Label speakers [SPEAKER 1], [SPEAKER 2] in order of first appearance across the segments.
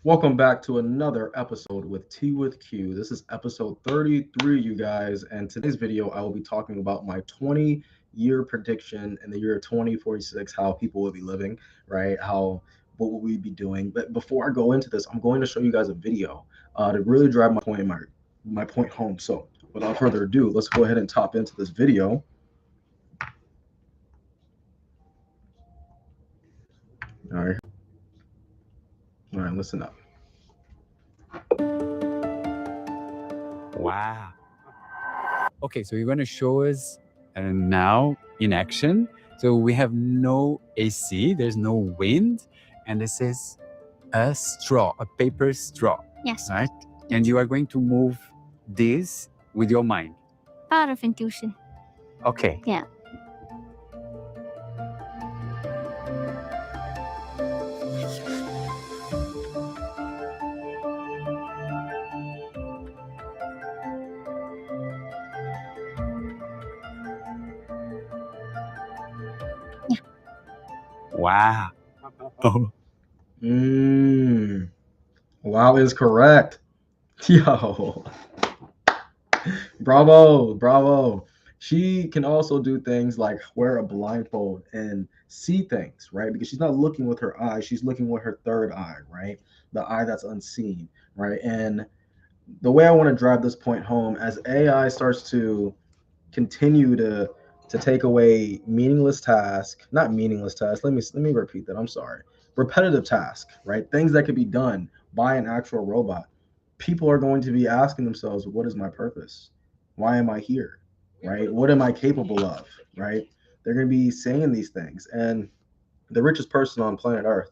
[SPEAKER 1] Welcome back to another episode with T with Q. This is episode 33, you guys. And today's video, I will be talking about my 20-year prediction in the year 2046, how people will be living, right? What will we be doing? But before I go into this, I'm going to show you guys a video to really drive my point home. So without further ado, let's go ahead and top into this video. All right. All right, listen up.
[SPEAKER 2] Wow. Okay, so you're going to show us now in action. So we have no AC, there's no wind, and this is a straw, a paper straw.
[SPEAKER 3] Yes.
[SPEAKER 2] Right? And you are going to move this with your mind.
[SPEAKER 3] Power of intuition.
[SPEAKER 2] Okay.
[SPEAKER 3] Yeah.
[SPEAKER 2] Wow. Oh.
[SPEAKER 1] Wow is correct. Yo. Bravo. She can also do things like wear a blindfold and see things, right? Because she's not looking with her eye, she's looking with her third eye, right? The eye that's unseen, right? And the way I want to drive this point home, as AI starts to continue to take away meaningless tasks, not meaningless tasks. Let me repeat that. I'm sorry. Repetitive tasks, right? Things that could be done by an actual robot. People are going to be asking themselves, what is my purpose? Why am I here? Right? What am I capable of? Right? They're going to be saying these things. And the richest person on planet Earth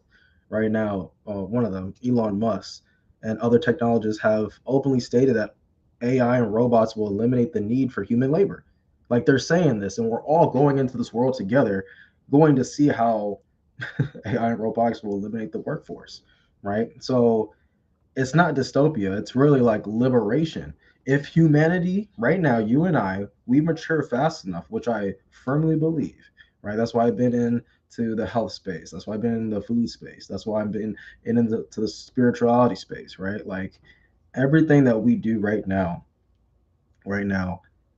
[SPEAKER 1] right now, one of them, Elon Musk, and other technologists have openly stated that AI and robots will eliminate the need for human labor. Like they're saying this, and we're all going into this world together, going to see how AI and robotics will eliminate the workforce, right? So it's not dystopia, it's really like liberation. If humanity, right now, you and I, we mature fast enough, which I firmly believe, right? That's why I've been into the health space. That's why I've been in the food space. That's why I've been into the spirituality space, right? Like everything that we do right now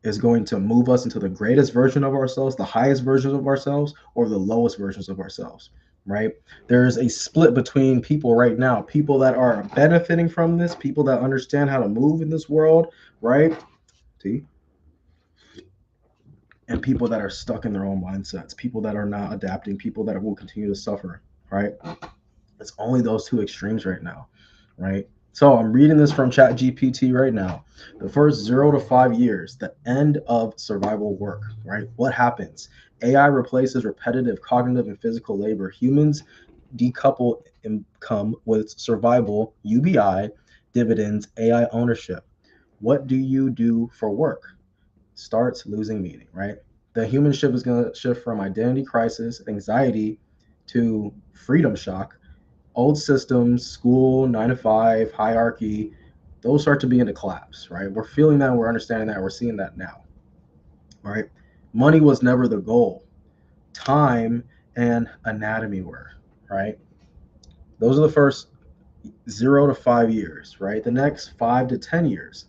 [SPEAKER 1] is going to move us into the greatest version of ourselves, the highest versions of ourselves, or the lowest versions of ourselves, right? There's a split between people right now, people that are benefiting from this, people that understand how to move in this world, right? See? And people that are stuck in their own mindsets, people that are not adapting, people that will continue to suffer, right? It's only those two extremes right now, right? So I'm reading this from ChatGPT right now. The first 0 to 5 years, the end of survival work, right? What happens? AI replaces repetitive cognitive and physical labor. Humans decouple income with survival, UBI, dividends, AI ownership. What do you do for work? Starts losing meaning, right? The human ship is going to shift from identity crisis, anxiety, to freedom shock. Old systems, school, 9 to 5, hierarchy, those start to begin to collapse, right? We're feeling that, we're understanding that, we're seeing that now, right? Money was never the goal. Time and anatomy were, right? Those are the first 0 to 5 years, right? The next 5 to 10 years,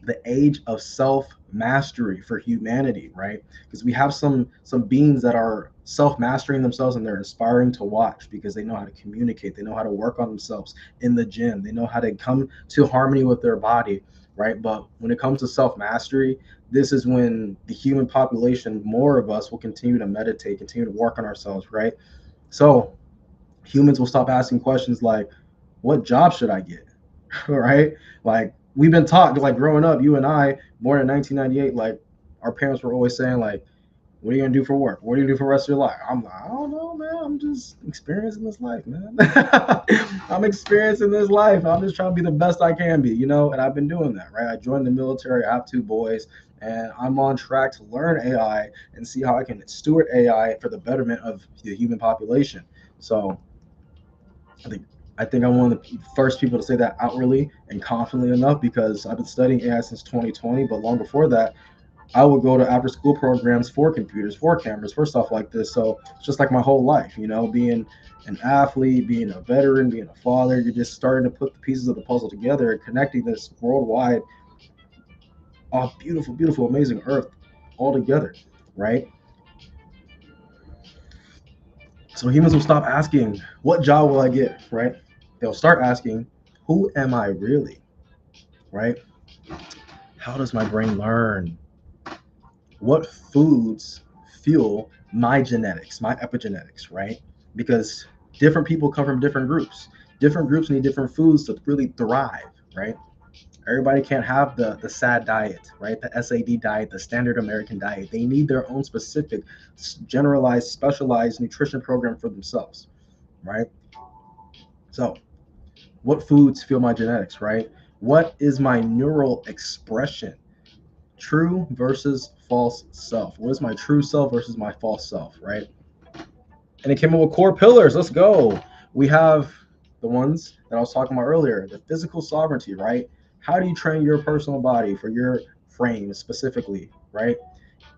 [SPEAKER 1] the age of self mastery for humanity, right? Because we have some beings that are self mastering themselves and they're inspiring to watch because they know how to communicate, they know how to work on themselves in the gym, they know how to come to harmony with their body, right? But when it comes to self mastery, this is when the human population, more of us, will continue to meditate, continue to work on ourselves, right? So humans will stop asking questions like, what job should I get? Right? Like we've been taught, like growing up, you and I, born in 1998, like our parents were always saying, like, what are you gonna do for work? What are you gonna do for the rest of your life? I'm like, I don't know, man. I'm just experiencing this life, man. I'm experiencing this life. I'm just trying to be the best I can be, and I've been doing that, right? I joined the military, I have 2 boys, and I'm on track to learn AI and see how I can steward AI for the betterment of the human population. So I think I think I'm one of the first people to say that outwardly and confidently enough because I've been studying AI since 2020. But long before that, I would go to after school programs for computers, for cameras, for stuff like this. So it's just like my whole life, being an athlete, being a veteran, being a father, you're just starting to put the pieces of the puzzle together and connecting this worldwide, beautiful, beautiful, amazing earth all together, right? So humans will stop asking, what job will I get, right? They'll start asking, who am I really, right? How does my brain learn? What foods fuel my genetics, my epigenetics, right? Because different people come from different groups. Different groups need different foods to really thrive, right? Everybody can't have the SAD diet, right? The SAD diet, the standard American diet. They need their own specific, generalized, specialized nutrition program for themselves, right? So, what foods fuel my genetics, right? What is my neural expression? True versus false self. What is my true self versus my false self, right? And it came up with core pillars. Let's go. We have the ones that I was talking about earlier, the physical sovereignty, right? How do you train your personal body for your frame specifically, right?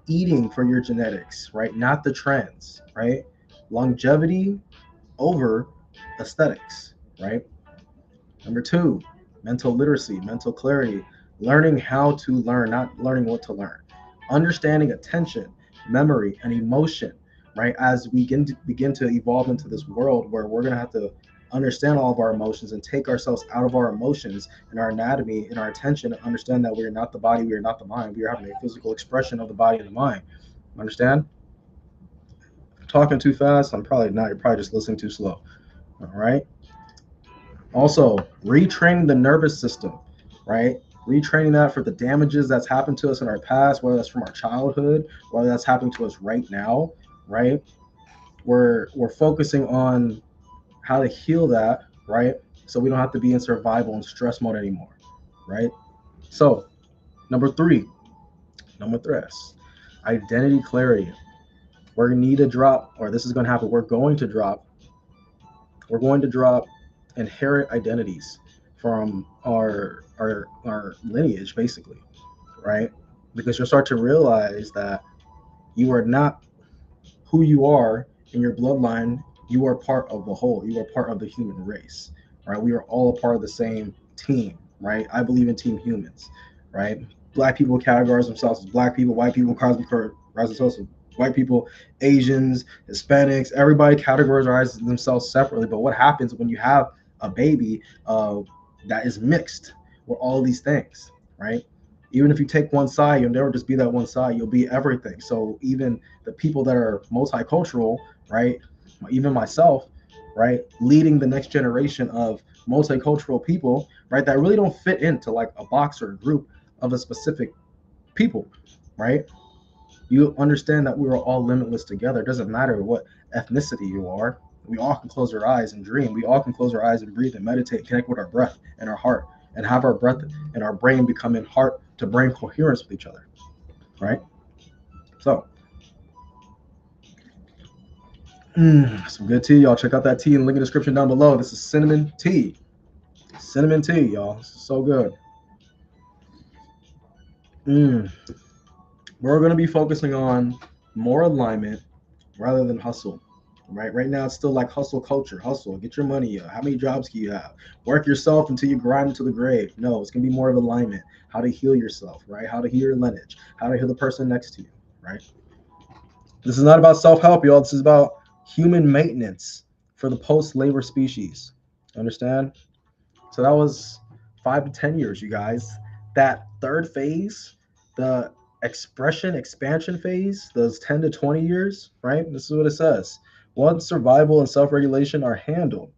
[SPEAKER 1] Eating for your genetics, right? Not the trends, right? Longevity over aesthetics, right? Number two, mental literacy, mental clarity, learning how to learn, not learning what to learn. Understanding attention, memory, and emotion, right? As we begin to evolve into this world where we're going to have to understand all of our emotions and take ourselves out of our emotions and our anatomy and our attention and understand that we are not the body, we are not the mind. We are having a physical expression of the body and the mind. Understand? If I'm talking too fast, I'm probably not. You're probably just listening too slow. All right. Also, retraining the nervous system, right? Retraining that for the damages that's happened to us in our past, whether that's from our childhood, whether that's happening to us right now, right? We're focusing on how to heal that, right? So we don't have to be in survival and stress mode anymore, right? So number three, number three, identity clarity. We're gonna need to drop, or this is gonna happen. We're going to drop inherent identities from our lineage, basically, right? Because you'll start to realize that you are not who you are in your bloodline. You are part of the whole. You are part of the human race, right? We are all a part of the same team, right? I believe in team humans, right? Black people categorize themselves as black people. White people categorize themselves as white people. Asians, Hispanics, everybody categorizes themselves separately. But what happens when you have a baby that is mixed with all these things, right? Even if you take one side, you'll never just be that one side. You'll be everything. So even the people that are multicultural, right? Even myself, right? Leading the next generation of multicultural people, right? That really don't fit into like a box or a group of a specific people, right? You understand that we are all limitless together. It doesn't matter what ethnicity you are. We all can close our eyes and dream. We all can close our eyes and breathe and meditate, connect with our breath and our heart, and have our breath and our brain become in heart to brain coherence with each other, right? So, some good tea, y'all. Check out that tea in the link in the description down below. This is cinnamon tea. Cinnamon tea, y'all. This is so good. Mm. We're going to be focusing on more alignment rather than hustle. Right now, it's still like hustle culture. Hustle, get your money up. How many jobs can you have? Work yourself until you grind into the grave. No, it's gonna be more of alignment. How to heal yourself, right? How to heal your lineage. How to heal the person next to you, right? This is not about self-help, y'all. This is about human maintenance for the post-labor species. Understand? So that was 5 to 10 years, you guys. That third phase, the expression expansion phase, those 10 to 20 years, right? This is what it says. Once survival and self regulation are handled,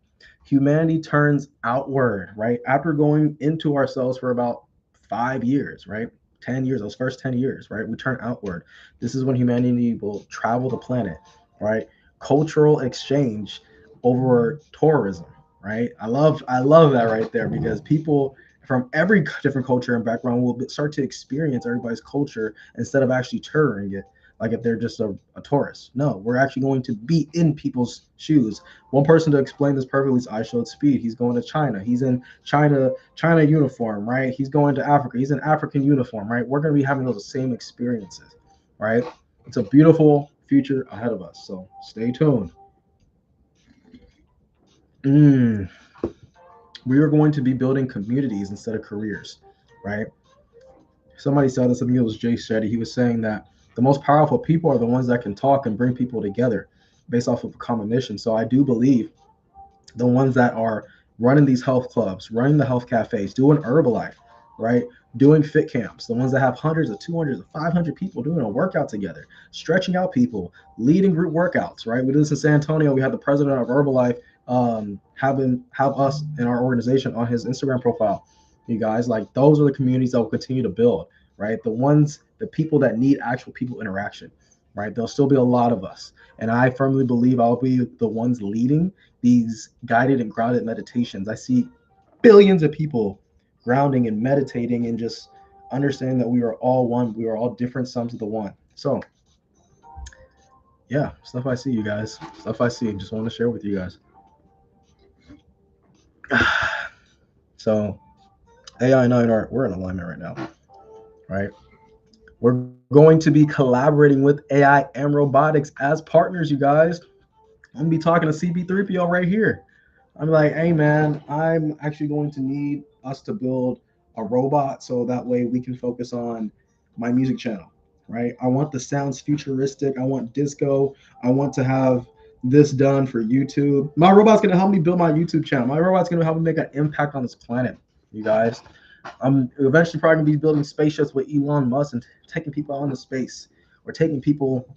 [SPEAKER 1] humanity turns outward, right? After going into ourselves for about 5 years, right? 10 years, those first 10 years, right? We turn outward. This is when humanity will travel the planet, right? Cultural exchange over tourism, right? I love that right there because people from every different culture and background will start to experience everybody's culture instead of actually touring it. like if they're just a tourist. No, we're actually going to be in people's shoes. One person to explain this perfectly is I Showed Speed. He's going to China. He's in China uniform, right? He's going to Africa. He's in African uniform, right? We're going to be having those same experiences, right? It's a beautiful future ahead of us. So stay tuned. Mm, we are going to be building communities instead of careers, right? Somebody said this, I think it was Jay Shetty. He was saying that the most powerful people are the ones that can talk and bring people together based off of a common mission. So I do believe the ones that are running these health clubs, running the health cafes, doing Herbalife, right? Doing fit camps, the ones that have hundreds of 200 of 500 people doing a workout together, stretching out people, leading group workouts, right? We did this in San Antonio. We had the president of Herbalife have us in our organization on his Instagram profile. You guys, like those are the communities that will continue to build, right? The people that need actual people interaction, right? There'll still be a lot of us. And I firmly believe I'll be the ones leading these guided and grounded meditations. I see billions of people grounding and meditating and just understanding that we are all one. We are all different sums of the one. So, yeah, stuff I see, you guys. Stuff I see. Just want to share with you guys. So, AI and I are we're in alignment right now, right? We're going to be collaborating with AI and robotics as partners, you guys. I'm gonna be talking to CP3PO right here. I'm like, hey man, I'm actually going to need us to build a robot so that way we can focus on my music channel, right? I want the sounds futuristic. I want disco. I want to have this done for YouTube. My robot's gonna help me build my YouTube channel. My robot's gonna help me make an impact on this planet, you guys. I'm eventually probably gonna be building spaceships with Elon Musk and taking people out into space or taking people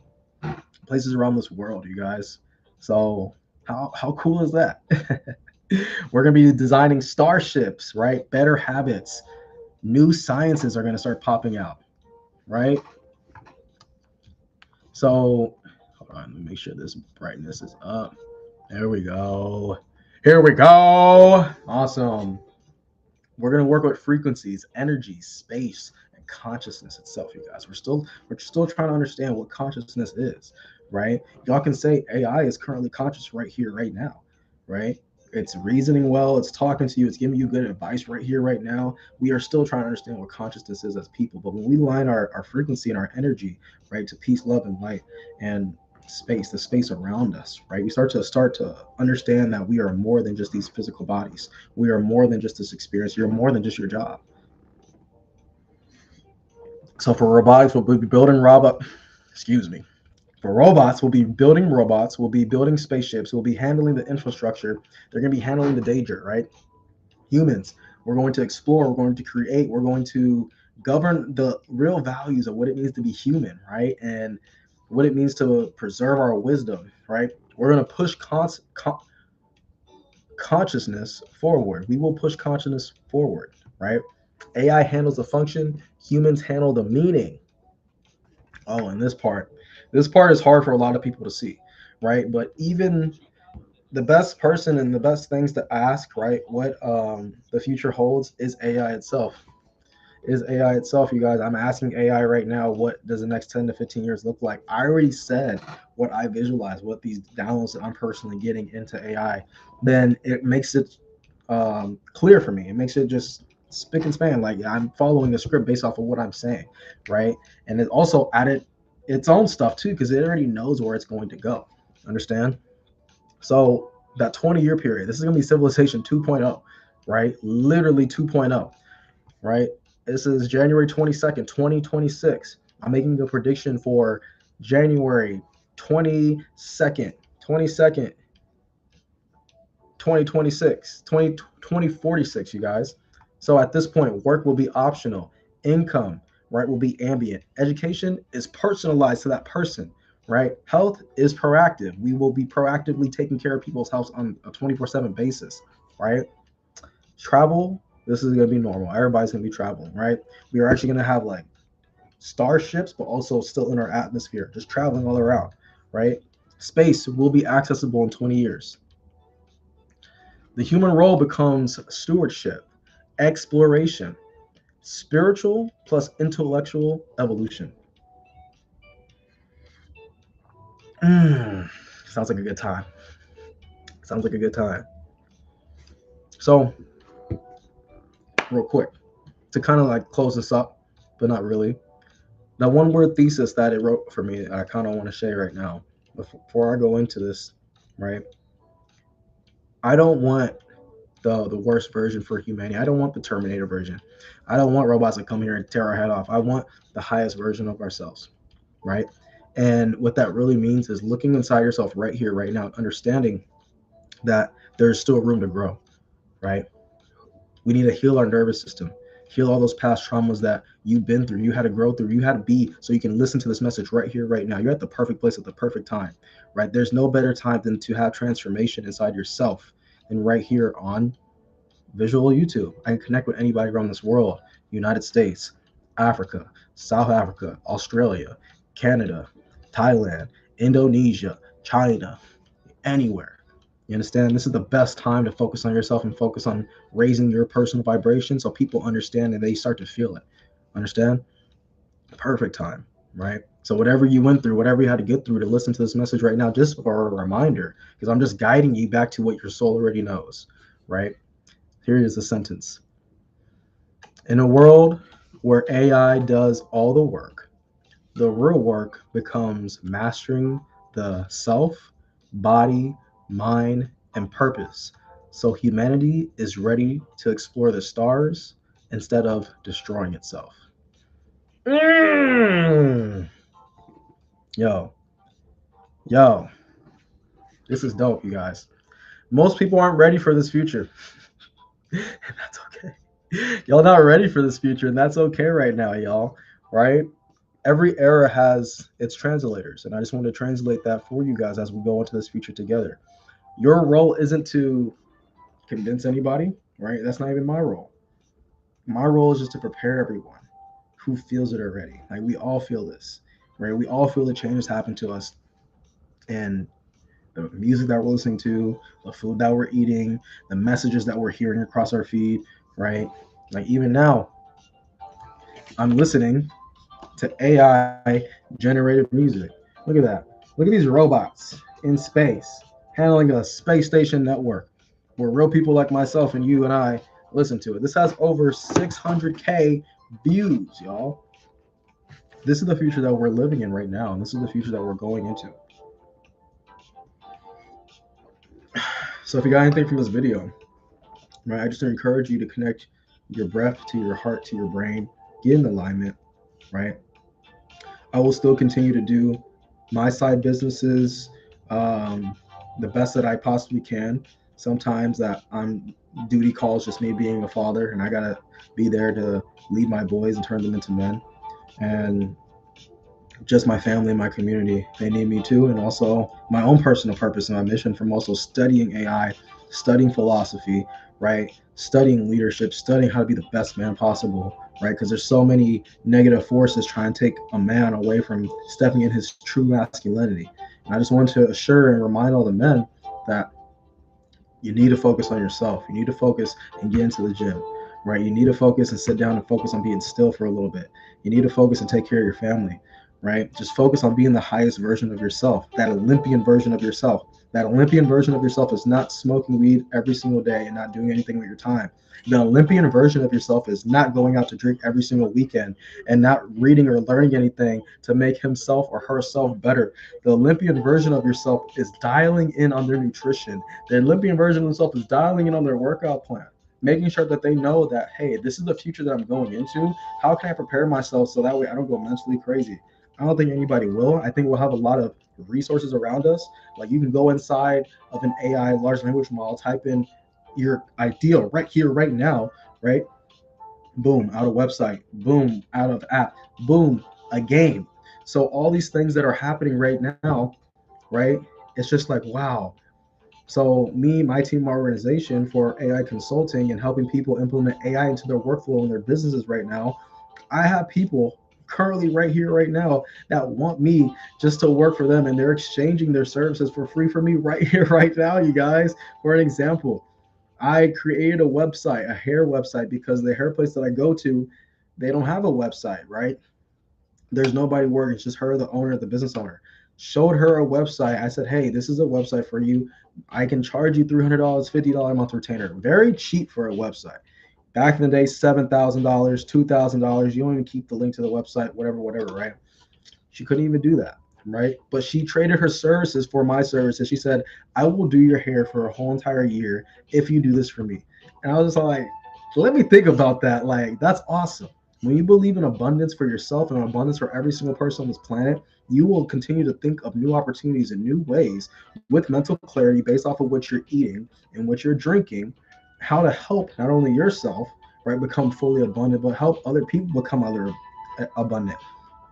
[SPEAKER 1] places around this world, you guys. So how cool is that? We're gonna be designing starships, right? Better habits, new sciences are gonna start popping out, right? So hold on, let me make sure this brightness is up. There we go. Here we go. Awesome. We're gonna work with frequencies, energy, space, and consciousness itself, you guys. We're still trying to understand what consciousness is, right? Y'all can say AI is currently conscious right here, right now, right? It's reasoning well, it's talking to you, it's giving you good advice right here, right now. We are still trying to understand what consciousness is as people. But when we line our frequency and our energy, right, to peace, love, and light, and space, the space around us, right? We start to understand that we are more than just these physical bodies. We are more than just this experience. You're more than just your job. So for robotics, we'll be building robot. Excuse me. For robots, we'll be building robots. We'll be building spaceships. We'll be handling the infrastructure. They're going to be handling the danger, right? Humans, we're going to explore. We're going to create. We're going to govern the real values of what it means to be human, right? And what it means to preserve our wisdom, right? We're going to push consciousness forward. We will push consciousness forward, right? AI handles the function, humans handle the meaning. Oh, and this part is hard for a lot of people to see, right? But even the best person and the best things to ask, right? What the future holds is AI itself. Is AI itself, you guys. I'm asking AI right now, what does the next 10 to 15 years look like? I already said what I visualize, what these downloads that I'm personally getting into AI. Then it makes it clear for me. It makes it just spick and span. Like I'm following the script based off of what I'm saying, right? And it also added its own stuff too, because it already knows where it's going to go. Understand? So that 20-year period, this is going to be civilization 2.0, right? Literally 2.0, right? This is January 22nd, 2026. I'm making a prediction for January 22nd, 22nd, 2026, 2046, you guys. So at this point, work will be optional. Income, right, will be ambient. Education is personalized to that person, right? Health is proactive. We will be proactively taking care of people's health on a 24/7 basis, right? Travel, this is going to be normal. Everybody's going to be traveling, right? We are actually going to have like starships, but also still in our atmosphere, just traveling all around, right? Space will be accessible in 20 years. The human role becomes stewardship, exploration, spiritual plus intellectual evolution. Mm, sounds like a good time. Sounds like a good time. So, real quick, to kind of like close this up, but not really. That one word thesis that it wrote for me, I kind of want to share right now. Before I go into this, right? I don't want the worst version for humanity. I don't want the Terminator version. I don't want robots that come here and tear our head off. I want the highest version of ourselves, right? And what that really means is looking inside yourself right here, right now, understanding that there's still room to grow, right? We need to heal our nervous system, heal all those past traumas that you've been through, you had to grow through, you had to be, so you can listen to this message right here, right now. You're at the perfect place at the perfect time, right? There's no better time than to have transformation inside yourself than right here on Visual YouTube. I can connect with anybody around this world, United States, Africa, South Africa, Australia, Canada, Thailand, Indonesia, China, anywhere. You understand? This is the best time to focus on yourself and focus on raising your personal vibration so people understand and they start to feel it. Understand? Perfect time, right? So whatever you went through, whatever you had to get through to listen to this message right now, just for a reminder, because I'm just guiding you back to what your soul already knows, right? Here is the sentence. In a world where AI does all the work, the real work becomes mastering the self, body, mind, and purpose. So humanity is ready to explore the stars instead of destroying itself. Mm. Yo, yo, this is dope, you guys. Most people aren't ready for this future. And that's okay. Y'all not ready for this future, and that's okay right now, y'all. Right? Every era has its translators, and I just want to translate that for you guys as we go into this future together. Your role isn't to convince anybody, right? That's not even my role. My role is just to prepare everyone who feels it already. Like we all feel this, right? We all feel the changes happen to us, and the music that we're listening to, the food that we're eating, the messages that we're hearing across our feed, right? Like even now, I'm listening to AI generated music. Look at that. Look at these robots in space handling a space station network where real people like myself and you and I listen to it. This has over 600K views, y'all. This is the future that we're living in right now, and this is the future that we're going into. So if you got anything from this video, right, I just encourage you to connect your breath to your heart to your brain, get in alignment, right? I will still continue to do my side businesses um, the best that I possibly can. Sometimes that I'm duty calls just me being a father, and I gotta be there to lead my boys and turn them into men. And just my family and my community, they need me too, and also my own personal purpose and my mission from also studying AI, studying philosophy, right? Studying leadership, studying how to be the best man possible, right? Because there's so many negative forces trying to take a man away from stepping in his true masculinity. And I just want to assure and remind all the men that you need to focus on yourself. You need to focus and get into the gym, right? You need to focus and sit down and focus on being still for a little bit. You need to focus and take care of your family, right? Just focus on being the highest version of yourself, that Olympian version of yourself. That Olympian version of yourself is not smoking weed every single day and not doing anything with your time. The Olympian version of yourself is not going out to drink every single weekend and not reading or learning anything to make himself or herself better. The Olympian version of yourself is dialing in on their nutrition. The Olympian version of themselves is dialing in on their workout plan, making sure that they know that, hey, this is the future that I'm going into. How can I prepare myself so that way I don't go mentally crazy? I don't think anybody will. I think we'll have a lot of resources around us. Like you can go inside of an AI large language model, type in your ideal right here, right now, right? Boom, out of website. Boom, out of app. Boom, a game. So all these things that are happening right now, right? It's just like, wow, so me, my team, my organization for AI consulting and helping people implement AI into their workflow and their businesses right now, I have people currently right here, right now, that want me just to work for them, and they're exchanging their services for free for me right here, right now, you guys. For an example, I created a website, a hair website, because the hair place that I go to, they don't have a website, right? There's nobody working. It's just her, the owner, the business owner. showed her a website. I said, hey, this is a website for you. I can charge you $300, $50 a month retainer. Very cheap for a website. Back in the day, $7,000, $2,000. You don't even keep the link to the website, whatever, right? She couldn't even do that, right? But she traded her services for my services. She said, I will do your hair for a whole entire year if you do this for me. And I was just like, let me think about that. Like, that's awesome. When you believe in abundance for yourself and abundance for every single person on this planet, you will continue to think of new opportunities in new ways with mental clarity based off of what you're eating and what you're drinking, how to help not only yourself, right, become fully abundant, but help other people become other abundant,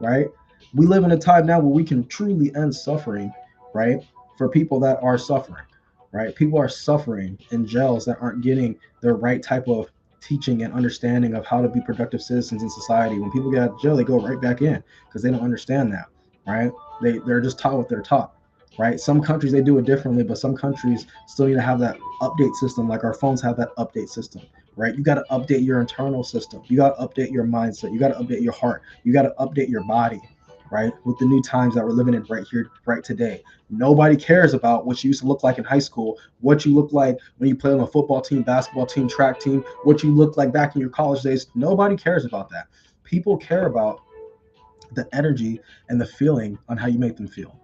[SPEAKER 1] right? We live in a time now where we can truly end suffering, right? For people that are suffering, right? People are suffering in jails that aren't getting the right type of teaching and understanding of how to be productive citizens in society. When people get out of jail, they go right back in because they don't understand that, right? They're just taught what they're taught, right? Some countries they do it differently, but some countries still need to have that update system, like our phones have that update system, right? You got to update your internal system. You got to update your mindset. You got to update your heart. You got to update your body, right? With the new times that we're living in right here, right today. Nobody cares about what you used to look like in high school, what you look like when you played on a football team, basketball team, track team, what you look like back in your college days. Nobody cares about that. People care about the energy and the feeling on how you make them feel,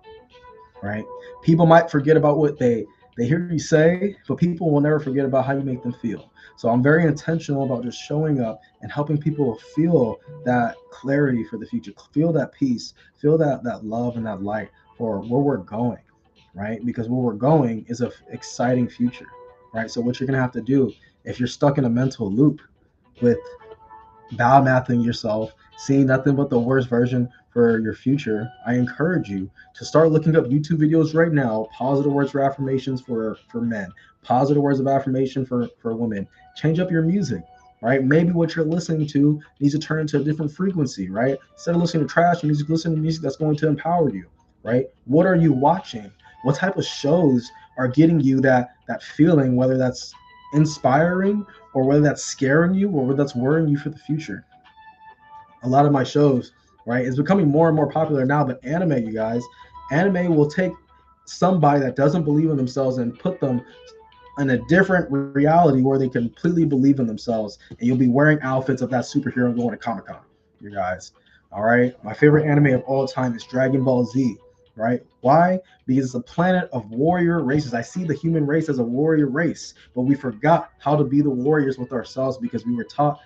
[SPEAKER 1] right? People might forget about what they hear you say, but people will never forget about how you make them feel. So I'm very intentional about just showing up and helping people feel that clarity for the future, feel that peace, feel that love and that light for where we're going, right? Because where we're going is a exciting future, right? So what you're gonna have to do if you're stuck in a mental loop with bad mathing yourself, seeing nothing but the worst version for your future, I encourage you to start looking up YouTube videos right now. Positive words for affirmations for men, positive words of affirmation for women. Change up your music, right? Maybe what you're listening to needs to turn into a different frequency, right? Instead of listening to trash music, listen to music that's going to empower you, right? What are you watching? What type of shows are getting you that feeling, whether that's inspiring or whether that's scaring you or whether that's worrying you for the future? A lot of my shows, right, is becoming more and more popular now, but anime, you guys, anime will take somebody that doesn't believe in themselves and put them in a different reality where they completely believe in themselves, and you'll be wearing outfits of that superhero going to Comic Con, you guys. All right. My favorite anime of all time is Dragon Ball Z, right? Why? Because it's a planet of warrior races. I see the human race as a warrior race, but we forgot how to be the warriors with ourselves because we were taught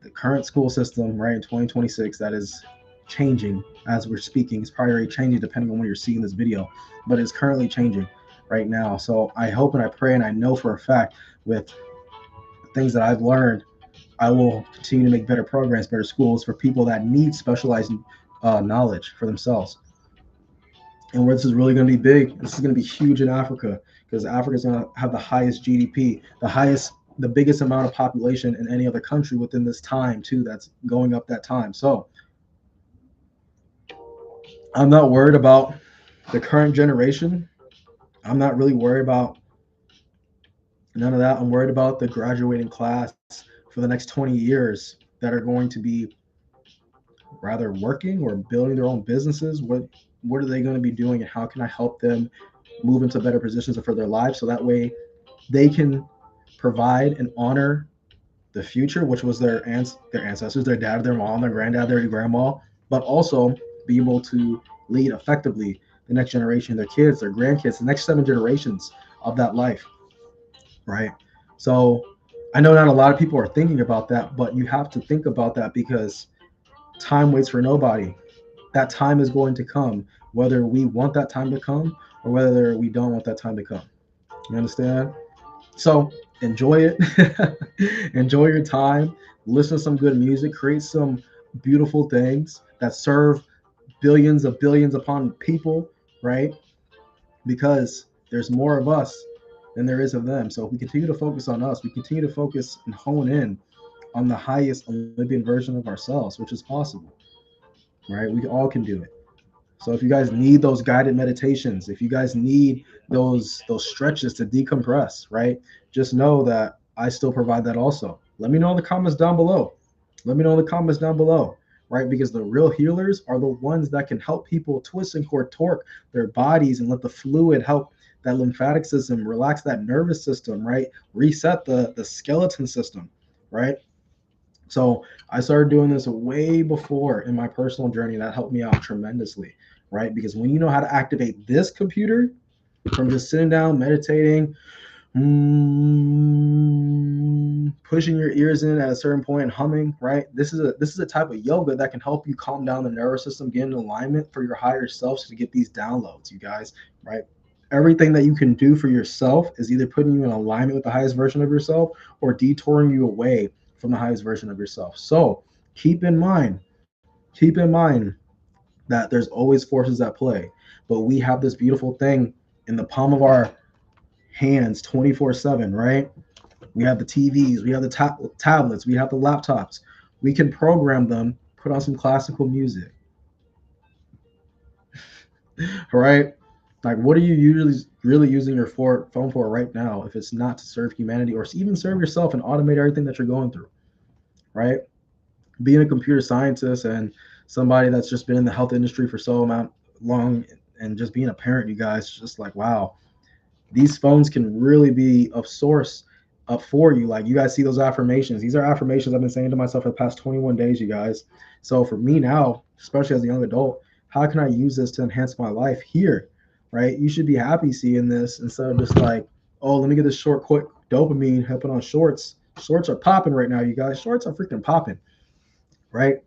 [SPEAKER 1] the current school system, right, in 2026, that is changing as we're speaking. It's probably already changing depending on when you're seeing this video, but it's currently changing right now. So I hope and I pray and I know for a fact with the things that I've learned, I will continue to make better programs, better schools for people that need specialized knowledge for themselves. And where this is really going to be big, this is going to be huge in Africa because Africa is going to have the highest GDP, the biggest amount of population in any other country within this time too. That's going up that time. So I'm not worried about the current generation. I'm not really worried about none of that. I'm worried about the graduating class for the next 20 years that are going to be rather working or building their own businesses. What are they going to be doing and how can I help them move into better positions for their lives so that way they can provide and honor the future, which was their ancestors, their dad, their mom, their granddad, their grandma, but also be able to lead effectively the next generation, their kids, their grandkids, the next 7 generations of that life, right? So I know not a lot of people are thinking about that, but you have to think about that because time waits for nobody. That time is going to come, whether we want that time to come or whether we don't want that time to come. You understand? So enjoy it. Enjoy your time. Listen to some good music. Create some beautiful things that serve billions upon people, right? Because there's more of us than there is of them. So if we continue to focus on us, we continue to focus and hone in on the highest Olympian version of ourselves, which is possible, right? We all can do it. So if you guys need those guided meditations, if you guys need those stretches to decompress, right? Just know that I still provide that also. Let me know in the comments down below. Let me know in the comments down below. right? Because the real healers are the ones that can help people twist and contort their bodies and let the fluid help that lymphatic system, relax that nervous system, right? Reset the skeleton system, right? So I started doing this way before in my personal journey. That helped me out tremendously, right? Because when you know how to activate this computer from just sitting down, meditating, pushing your ears in at a certain point and humming, right? This is a type of yoga that can help you calm down the nervous system, get in alignment for your higher self to get these downloads, you guys, right? Everything that you can do for yourself is either putting you in alignment with the highest version of yourself or detouring you away from the highest version of yourself. So keep in mind that there's always forces at play, but we have this beautiful thing in the palm of our hands 24/7, right? We have the TVs, we have the tablets, we have the laptops. We can program them, put on some classical music, right? Like, what are you usually really using your phone for right now if it's not to serve humanity or even serve yourself and automate everything that you're going through, right? Being a computer scientist and somebody that's just been in the health industry for so long and just being a parent, you guys, just like, wow, these phones can really be of source up for you. Like, you guys see those affirmations. These are affirmations I've been saying to myself for the past 21 days, you guys. So for me now, especially as a young adult, how can I use this to enhance my life here? Right? You should be happy seeing this instead of just like, oh, let me get this short, quick dopamine, helping on shorts. Shorts are popping right now, you guys. Shorts are freaking popping, right?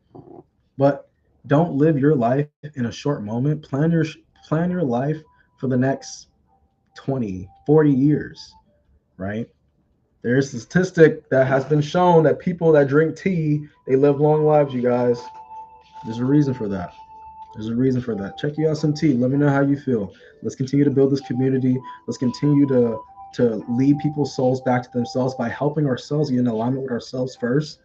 [SPEAKER 1] But don't live your life in a short moment. Plan your life for the next 20, 40 years, right? There's a statistic that has been shown that people that drink tea, they live long lives, you guys. There's a reason for that. There's a reason for that. Check you out some tea. Let me know how you feel. Let's continue to build this community. Let's continue to lead people's souls back to themselves by helping ourselves get in alignment with ourselves first.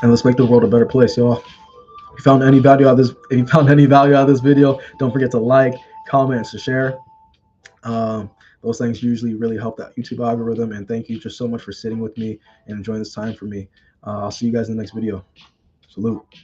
[SPEAKER 1] And let's make the world a better place, y'all. If you found any value out of this, if you found any value out of this video, don't forget to like, comment, and to share. Those things usually really help that YouTube algorithm. And thank you just so much for sitting with me and enjoying this time for me. I'll see you guys in the next video. Salute.